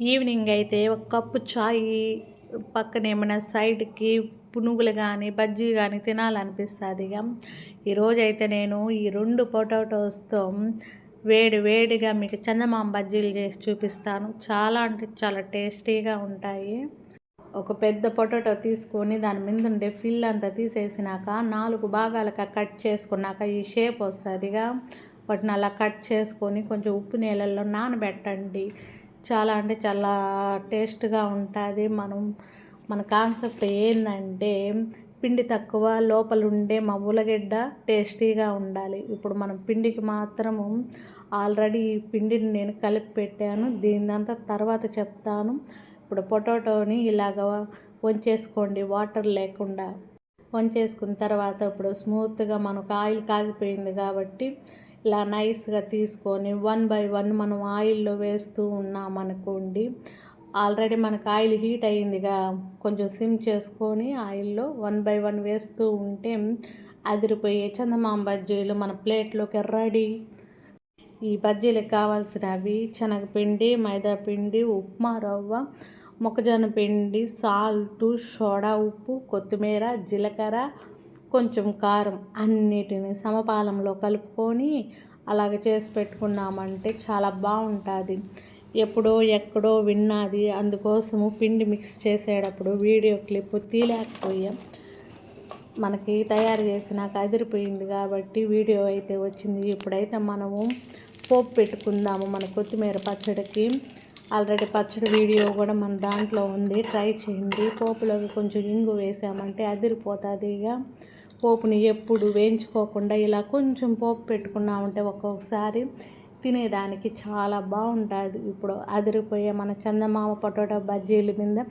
Evening అయితే ఒక cup చాయ్ పక్కన ఏమైనా సైడ్కి పునుగులు కానీ బజ్జీ కానీ తినాలనిపిస్తుంది. ఈరోజైతే నేను ఈ 2 పొటాటోస్తో వేడిగా మీకు చందమామ బజ్జీలు చేసి చూపిస్తాను. చాలా అంటే చాలా టేస్టీగా ఉంటాయి. ఒక పెద్ద పొటాటో తీసుకొని దాని మీద ఉండే ఫిల్ అంతా తీసేసినాక 4 భాగాలుగా కట్ చేసుకున్నాక ఈ షేప్ వస్తుందిగా, వాటిని అలా కట్ చేసుకొని కొంచెం ఉప్పు నీళ్ళల్లో నానబెట్టండి. చాలా అంటే చాలా టేస్ట్గా ఉంటుంది. మన కాన్సెప్ట్ ఏంటంటే పిండి తక్కువ లోపల ఉండే మా ఉల్లగడ్డ టేస్టీగా ఉండాలి. ఇప్పుడు మనం పిండికి మాత్రము ఆల్రెడీ ఈ పిండిని నేను కలిపి పెట్టాను. దీనిదంతా తర్వాత చెప్తాను. ఇప్పుడు పొటాటోని ఇలాగ వంచేసుకోండి, వాటర్ లేకుండా వంచేసుకున్న తర్వాత ఇప్పుడు స్మూత్గా మనకు ఆయిల్ కాగిపోయింది కాబట్టి ఇలా నైస్గా తీసుకొని 1 బై 1 మనం ఆయిల్లో వేస్తూ ఉన్నామనుకోండి. ఆల్రెడీ మనకు ఆయిల్ హీట్ అయ్యిందిగా, కొంచెం సిమ్ చేసుకొని ఆయిల్లో 1 బై 1 వేస్తూ ఉంటే అదిరిపోయే చందమామ బజ్జీలు మన ప్లేట్లోకి రెడీ. ఈ బజ్జీలకు కావాల్సినవి శనగపిండి, మైదాపిండి, ఉప్మా రవ్వ, మొక్కజొన్న పిండి, సాల్టు, సోడా ఉప్పు, కొత్తిమీర, జీలకర్ర, కొంచెం కారం అన్నిటిని సమపాలంలో కలుపుకొని అలాగ చేసి పెట్టుకున్నామంటే చాలా బాగుంటుంది. ఎప్పుడో ఎక్కడో విన్నది, అందుకోసము పిండి మిక్స్ చేసేటప్పుడు వీడియో క్లిప్ తీయలేకపోయాం. మనకి తయారు చేసినాక అదిరిపోయింది కాబట్టి వీడియో అయితే వచ్చింది. ఇప్పుడైతే మనము పోపు పెట్టుకుందాము మన కొత్తిమీర పచ్చడికి. ఆల్రెడీ పచ్చడి వీడియో కూడా మన దాంట్లో ఉంది, ట్రై చేయండి. పోపులోకి కొంచెం ఇంగు వేసామంటే అదిరిపోతుంది. పోపుని ఎప్పుడు వేయించుకోకుండా ఇలా కొంచెం పోపు పెట్టుకున్నామంటే ఒక్కొక్కసారి తినేదానికి చాలా బాగుంటుంది. ఇప్పుడు అదిరిపోయే మన చందమామ పొటాటో బజ్జీల మీద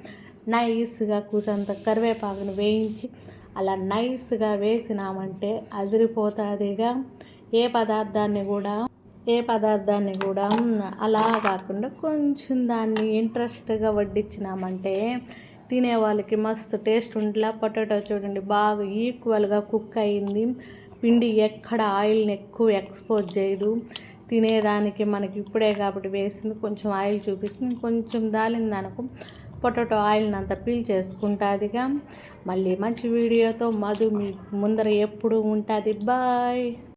నైస్గా కూసంత కరివేపాకును వేయించి అలా నైస్గా వేసినామంటే అదిరిపోతుందిగా. ఏ పదార్థాన్ని కూడా అలా కాకుండా కొంచెం దాన్ని ఇంట్రెస్ట్గా వడ్డించినామంటే తినే వాళ్ళకి మస్తు టేస్ట్ ఉంటుందిలా. పొటాటో చూడండి బాగా ఈక్వల్గా కుక్ అయింది. పిండి ఎక్కడ ఆయిల్ని ఎక్కువ ఎక్స్పోజ్ చేయదు. తినేదానికి మనకి ఇప్పుడే కాబట్టి వేసింది, కొంచెం ఆయిల్ చూపిస్తుంది. కొంచెం దాలిందనుకో పొటాటో ఆయిల్ని అంతా పీల్ చేసుకుంటుందిగా. మళ్ళీ మంచి వీడియోతో మధు మీ ముందర ఎప్పుడు ఉంటుంది. బాయ్.